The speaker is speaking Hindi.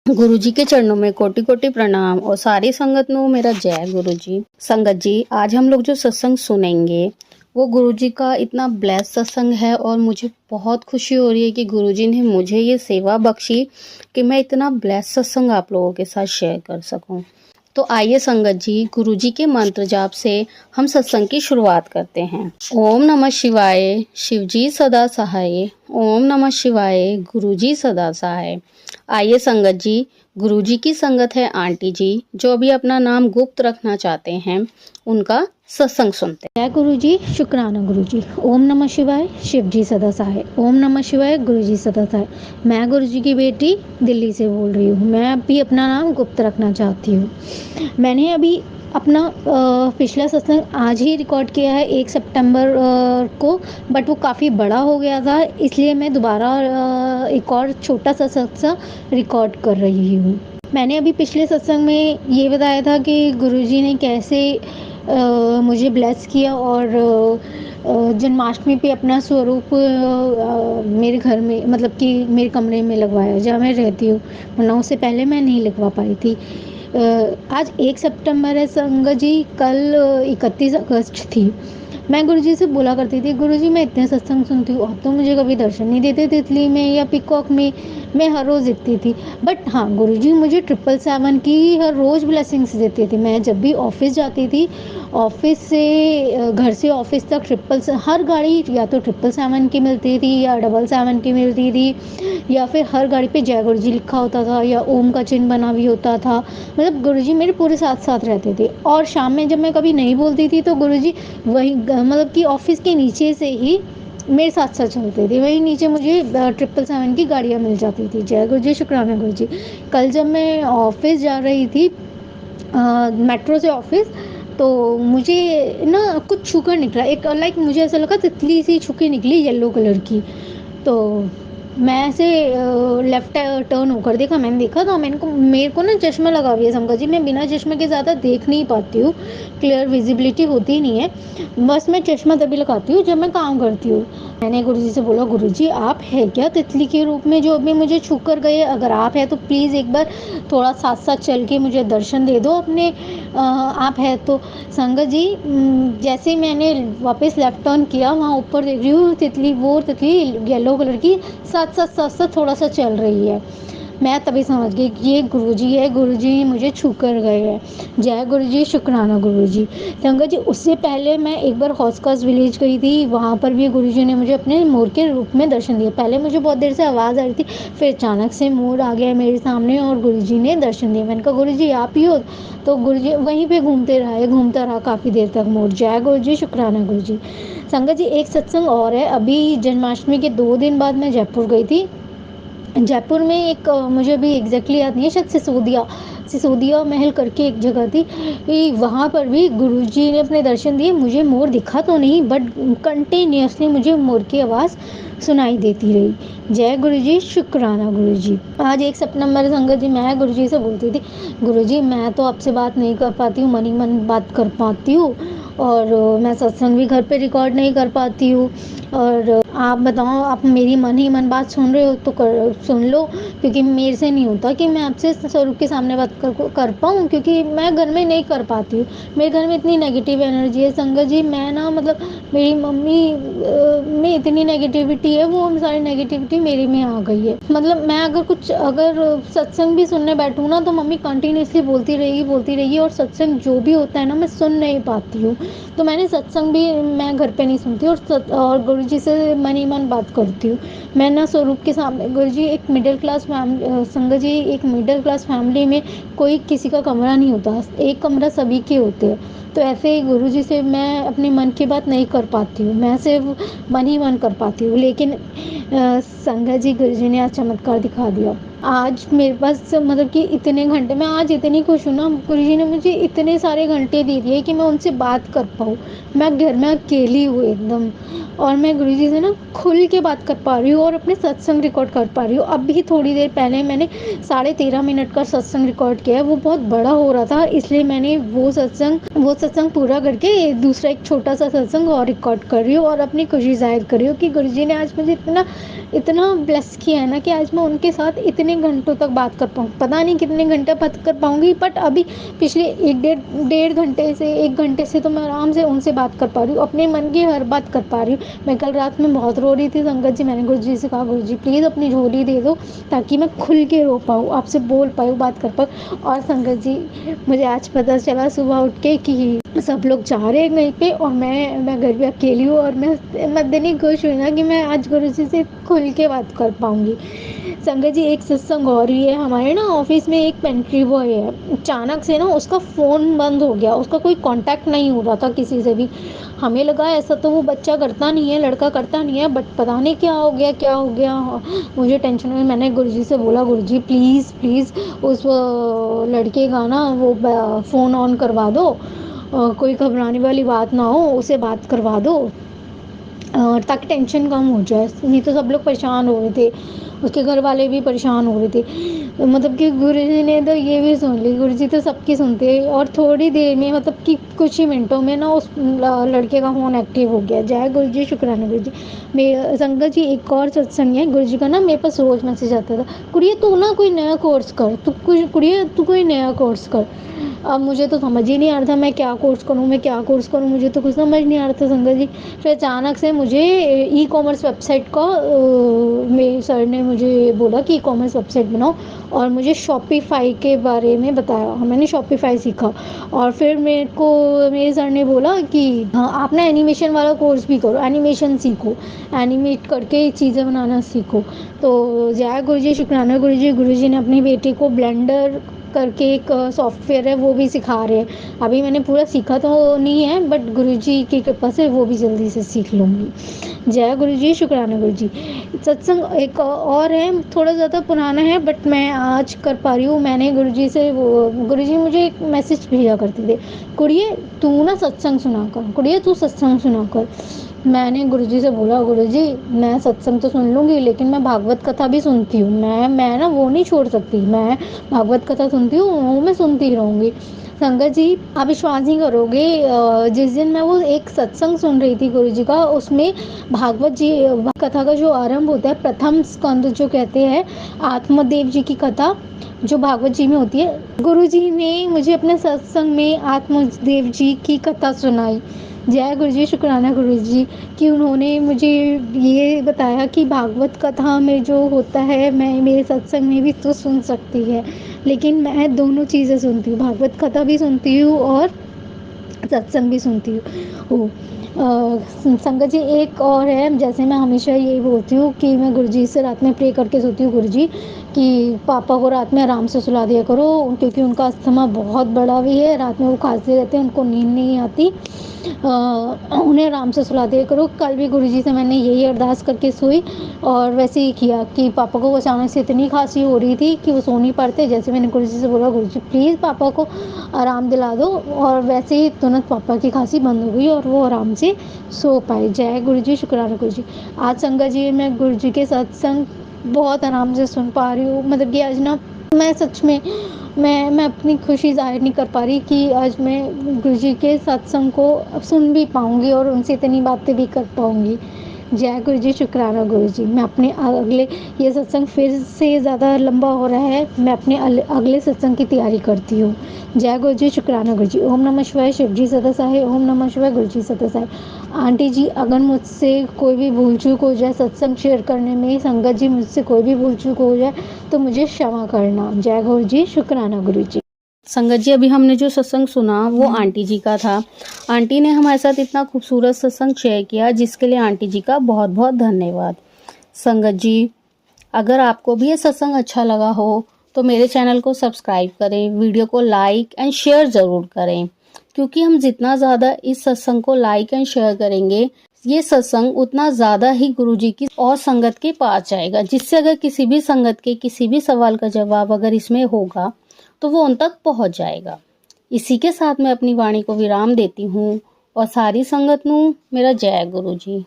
गुरुजी के चरणों में कोटि कोटि प्रणाम और सारी संगत नो मेरा जय गुरुजी। संगत जी, आज हम लोग जो सत्संग सुनेंगे वो गुरुजी का इतना ब्लेस सत्संग है और मुझे बहुत खुशी हो रही है कि गुरुजी ने मुझे ये सेवा बख्शी कि मैं इतना ब्लेस सत्संग आप लोगों के साथ शेयर कर सकूं। तो आइए संगत जी, गुरुजी के मंत्र जाप से हम सत्संग की शुरुआत करते हैं। ओम नमः शिवाय, शिवजी सदा सहाय। ओम नमः शिवाय, गुरुजी सदा सहाय। आइए संगत जी, गुरुजी की संगत है आंटी जी, जो भी अपना नाम गुप्त रखना चाहते हैं, उनका सत्संग सुनते हैं। जय गुरुजी, शुक्राना गुरुजी। ओम नमः शिवाय, शिवजी सदा सहाय। ओम नमः शिवाय, गुरुजी सदा सहाय। मैं गुरुजी की बेटी दिल्ली से बोल रही हूँ। मैं अभी अपना नाम गुप्त रखना चाहती हूँ। मैंने अभी अपना पिछला सत्संग आज ही रिकॉर्ड किया है 1 सितंबर को, बट वो काफ़ी बड़ा हो गया था, इसलिए मैं दोबारा एक और छोटा सा सत्संग रिकॉर्ड कर रही हूँ। मैंने अभी पिछले सत्संग में ये बताया था कि गुरुजी ने कैसे मुझे ब्लेस किया और जन्माष्टमी पे अपना स्वरूप मेरे घर में, मतलब कि मेरे कमरे में लगवाया जहाँ मैं रहती हूँ, वरना उससे पहले मैं नहीं लगवा पाई थी। आज 1 सितंबर है संगत जी, कल 31 अगस्त थी। मैं गुरुजी से बोला करती थी, गुरुजी मैं इतने सत्संग सुनती हूँ, आप तो मुझे कभी दर्शन नहीं देते तितली में या पिकॉक में, मैं हर रोज़ दिखती थी। बट हाँ, गुरुजी मुझे 777 की हर रोज़ ब्लेसिंग्स देते थे। मैं जब भी ऑफिस जाती थी, ऑफिस से घर से ऑफिस तक हर गाड़ी या तो 777 की मिलती थी या 777 की मिलती थी, या फिर हर गाड़ी पे जय गुरुजी लिखा होता था या ओम का चिन्ह बना भी होता था। मतलब गुरुजी मेरे पूरे साथ साथ रहते थे। और शाम में जब मैं कभी नहीं बोलती थी तो गुरुजी वही मतलब कि ऑफिस के नीचे से ही मेरे साथ साथ चलते थे, वही नीचे मुझे 777 की गाड़ियाँ मिल जाती थी। जय गुरुजी, शुक्राना गुरुजी। कल जब मैं ऑफिस जा रही थी मेट्रो से ऑफिस, तो मुझे ना कुछ छूकर निकला, एक लाइक मुझे ऐसा लगा तितली सी छुके निकली येलो कलर की। तो मैं ऐसे लेफ्ट टर्न होकर देखा, मैंने देखा था, मेरे को ना चश्मा लगा हुआ है समझ जी, मैं बिना चश्मे के ज़्यादा देख नहीं पाती हूँ, क्लियर विजिबिलिटी होती नहीं है, बस मैं चश्मा तभी लगाती हूँ जब मैं काम करती हूँ। मैंने गुरुजी से बोला, गुरुजी आप है क्या तितली के रूप में जो अभी मुझे छू कर गए? अगर आप है तो प्लीज़ एक बार थोड़ा साथ साथ चल के मुझे दर्शन दे दो अपने, आप है तो। संगत जी, जैसे मैंने वापस लेफ्ट टर्न किया, वहाँ ऊपर देख रही हूँ तितली, वो तितली येलो कलर की साथ साथ थोड़ा सा चल रही है। मैं तभी समझ गई कि ये गुरुजी है, गुरुजी मुझे छू कर गए हैं। जय गुरुजी, शुक्राना गुरुजी। संगत जी, उससे पहले मैं एक बार हौसखास विलेज गई थी, वहाँ पर भी गुरुजी ने मुझे अपने मोर के रूप में दर्शन दिया। पहले मुझे बहुत देर से आवाज़ आ रही थी, फिर अचानक से मोर आ गया मेरे सामने और गुरुजी ने दर्शन दिया। मैंने कहा, गुरुजी आप ही हो? तो गुरुजी वहीं पे घूमता रहा काफ़ी देर तक मोर। जय गुरुजी, शुक्राना गुरुजी। संगत जी, एक सत्संग और है। अभी जन्माष्टमी के 2 दिन बाद मैं जयपुर गई थी। जयपुर में एक मुझे अभी एग्जैक्टली याद नहीं है, शायद सिसोदिया महल करके एक जगह थी, वहाँ पर भी गुरुजी ने अपने दर्शन दिए। मुझे मोर दिखा तो नहीं, बट कंटिन्यूसली मुझे मोर की आवाज़ सुनाई देती रही। जय गुरुजी, शुक्राना गुरुजी। आज 1 सितंबर संगत जी, मैं गुरुजी से बोलती थी, गुरुजी मैं तो आपसे बात नहीं कर पाती हूँ, मन ही मन बात कर पाती हूँ, और मैं सत्संग भी घर पे रिकॉर्ड नहीं कर पाती हूँ, और आप बताओ, आप मेरी मन ही मन बात सुन रहे हो तो सुन लो, क्योंकि मेरे से नहीं होता कि मैं आपसे स्वरूप के सामने बात कर पाऊँ, क्योंकि मैं घर में नहीं कर पाती हूँ। मेरे घर में इतनी नेगेटिव एनर्जी है संगत जी, मैं ना मतलब मेरी मम्मी में इतनी नेगेटिविटी है, वो सारी नेगेटिविटी मेरे में आ गई है। मतलब मैं अगर सत्संग भी सुनने बैठूँ ना, तो मम्मी कंटिन्यूसली बोलती रहेगी, और सत्संग जो भी होता है ना, मैं सुन नहीं पाती हूँ। तो मैंने सत्संग भी मैं घर पे नहीं सुनती, और गुरुजी से मन ही मन बात करती हूँ। मैं ना स्वरूप के सामने, गुरुजी एक मिडिल क्लास संगत जी, एक मिडिल क्लास फैमिली में कोई किसी का कमरा नहीं होता, एक कमरा सभी के होते हैं। तो ऐसे ही गुरुजी से मैं अपने मन की बात नहीं कर पाती हूँ, मैं सिर्फ मन ही मन कर पाती हूँ। लेकिन संगत जी, गुरुजी ने आज चमत्कार दिखा दिया। आज मेरे पास मतलब कि इतने घंटे, मैं आज इतनी खुश हूँ ना, गुरुजी ने मुझे इतने सारे घंटे दे दिए कि मैं उनसे बात कर पाऊँ। मैं घर में अकेली हूँ एकदम, और मैं गुरुजी से ना खुल के बात कर पा रही हूँ और अपने सत्संग रिकॉर्ड कर पा रही हूँ। अभी थोड़ी देर पहले मैंने 13.5 मिनट का सत्संग रिकॉर्ड किया है, वो बहुत बड़ा हो रहा था, इसलिए मैंने वो सत्संग वो सत्संग पूरा करके दूसरा एक छोटा सा सत्संग और रिकॉर्ड कर रही हूँ और अपनी खुशी जाहिर कर रही हूँ कि गुरुजी ने आज मुझे इतना इतना ब्लेस किया है ना कि आज मैं उनके साथ इतने घंटों तक बात कर पाऊँ। पता नहीं कितने घंटे बात कर पाऊँगी, बट अभी पिछले एक डेढ़ घंटे से 1 घंटे से तो मैं आराम से उनसे बात कर पा रही हूँ, अपने मन की हर बात कर पा रही हूँ। मैं कल रात में बहुत रो रही थी संगत जी, मैंने गुरुजी से कहा गुरुजी प्लीज़ अपनी झोली दे दो ताकि मैं खुल के रो पाऊँ, आपसे बोल पाऊँ, बात कर पाऊँ। और संगत जी मुझे आज पता चला सुबह उठ के कि सब लोग जा रहे हैं कहीं पे और मैं घर पे अकेली हूँ और मैं इतनी खुश हुई ना कि मैं आज गुरुजी से खुल के बात कर पाऊँगी। संगत जी एक सत्संग और भी है, हमारे ना ऑफिस में एक पेंट्री बॉय है, अचानक से ना उसका फ़ोन बंद हो गया, उसका कोई कांटेक्ट नहीं हो रहा था किसी से भी। हमें लगा ऐसा तो वो बच्चा करता नहीं है, लड़का करता नहीं है, बट पता नहीं क्या हो गया। मुझे टेंशन हुई, मैंने गुरुजी से बोला गुरुजी प्लीज़ प्लीज़ उस लड़के का ना वो फ़ोन ऑन करवा दो, कोई घबराने वाली बात ना हो, उसे बात करवा दो ताकि टेंशन कम हो जाए। नहीं तो सब लोग परेशान हो रहे थे, उसके घर वाले भी परेशान हो रहे थे। मतलब कि गुरुजी ने तो ये भी सुन ली, गुरुजी तो सबकी सुनते हैं और थोड़ी देर में मतलब कि कुछ ही मिनटों में ना उस लड़के का फ़ोन एक्टिव हो गया। जय गुरुजी, शुक्राना गुरुजी। मैं संगत जी एक और सत्संग है, गुरुजी का ना मेरे पास रोज़ मैसेज आता था, कुड़िए तू ना कोई नया कोर्स कर, कुड़िए तू कोई नया कोर्स कर। अब मुझे तो समझ ही नहीं आ रहा था मैं क्या कोर्स करूँ, मुझे तो कुछ समझ नहीं आ रहा था संगत जी। फिर अचानक से मुझे ई कॉमर्स वेबसाइट का मेरे सर ने मुझे बोला कि ई कॉमर्स वेबसाइट बनाओ और मुझे शॉपिफाई के बारे में बताया। मैंने शॉपिफाई सीखा और फिर मेरे सर ने बोला कि हाँ आप ना एनिमेशन वाला कोर्स भी करो, एनिमेशन सीखो, एनिमेट करके चीज़ें बनाना सीखो। तो जय गुरुजी, शुक्राना गुरुजी। गुरुजी ने अपनी बेटी को ब्लेंडर करके एक सॉफ्टवेयर है वो भी सिखा रहे हैं। अभी मैंने पूरा सीखा तो नहीं है, बट गुरुजी की कृपा से वो भी जल्दी से सीख लूँगी। जय गुरुजी, शुक्राना गुरुजी। सत्संग एक और है, थोड़ा ज़्यादा पुराना है बट मैं आज कर पा रही हूँ। मैंने गुरुजी मुझे एक मैसेज भेजा करते थे, कुड़िए तू ना सत्संग सुना कर, कुड़िए तू सत्संग सुना कर। मैंने गुरुजी से बोला गुरुजी मैं सत्संग तो सुन लूँगी लेकिन मैं भागवत कथा भी सुनती हूँ, मैं ना वो नहीं छोड़ सकती, मैं भागवत कथा सुनती हूँ वो मैं सुनती ही रहूँगी। संगत जी आप विश्वास नहीं करोगे, जिस दिन मैं वो एक सत्संग सुन रही थी गुरुजी का, उसमें भागवत जी कथा का जो आरंभ होता है, प्रथम स्कंद जो कहते हैं, आत्मदेव जी की कथा जो भागवत जी में होती है, गुरुजी ने मुझे अपने सत्संग में आत्मदेव जी की कथा सुनाई। जय गुरुजी, शुक्राना गुरुजी कि उन्होंने मुझे ये बताया कि भागवत कथा में जो होता है मैं मेरे सत्संग में भी तो सुन सकती है। लेकिन मैं दोनों चीज़ें सुनती हूँ, भागवत कथा भी सुनती हूँ और सत्संग भी सुनती हूँ। संगत जी एक और है, जैसे मैं हमेशा यही बोलती हूँ कि मैं गुरुजी से रात में प्रे करके सोती हूँ, गुरुजी कि पापा को रात में आराम से सुला दिया करो क्योंकि उनका अस्थमा बहुत बड़ा भी है, रात में वो खांसते रहते हैं, उनको नींद नहीं आती, उन्हें आराम से सुला दिया करो। कल भी गुरुजी से मैंने यही अरदास करके सोई और वैसे ही किया कि पापा को अचानक से इतनी खांसी हो रही थी कि वो सो नहीं पाते। जैसे मैंने गुरुजी से बोला गुरुजी प्लीज़ पापा को आराम दिला दो, और वैसे ही तुरंत पापा की खांसी बंद हो गई और वो आराम से सो पाए। जय गुरुजी, शुक्राना गुरुजी। आज संगत जी मैं गुरुजी के सत्संग बहुत आराम से सुन पा रही हूँ। मतलब कि आज ना मैं सच में मैं अपनी खुशी ज़ाहिर नहीं कर पा रही कि आज मैं गुरुजी के सत्संग को सुन भी पाऊँगी और उनसे इतनी बातें भी कर पाऊँगी। जय गुरुजी, शुक्राना गुरुजी। मैं अपने अगले, ये सत्संग फिर से ज़्यादा लंबा हो रहा है, मैं अपने अगले सत्संग की तैयारी करती हूँ। जय गुरुजी, शुक्राना गुरुजी। ओम नमः शिवाय, शिवजी सदा सहाय। ओम नमः शिवाय, गुरुजी सदा सहाय। आंटी जी अगर मुझसे कोई भी भूल चूक हो जाए सत्संग शेयर करने में, संगत जी मुझसे कोई भी भूल चूक हो जाए तो मुझे क्षमा करना। जय गुरुजी, शुक्राना गुरुजी। संगत जी अभी हमने जो सत्संग सुना वो आंटी जी का था। आंटी ने हमारे साथ इतना खूबसूरत सत्संग शेयर किया जिसके लिए आंटी जी का बहुत बहुत धन्यवाद। संगत जी अगर आपको भी ये सत्संग अच्छा लगा हो तो मेरे चैनल को सब्सक्राइब करें, वीडियो को लाइक एंड शेयर ज़रूर करें, क्योंकि हम जितना ज़्यादा इस सत्संग को लाइक एंड शेयर करेंगे ये सत्संग उतना ज़्यादा ही गुरुजी की और संगत के पास जाएगा, जिससे अगर किसी भी संगत के किसी भी सवाल का जवाब अगर इसमें होगा तो वो उन तक पहुंच जाएगा। इसी के साथ मैं अपनी वाणी को विराम देती हूँ और सारी संगत नू मेरा जय गुरु जी।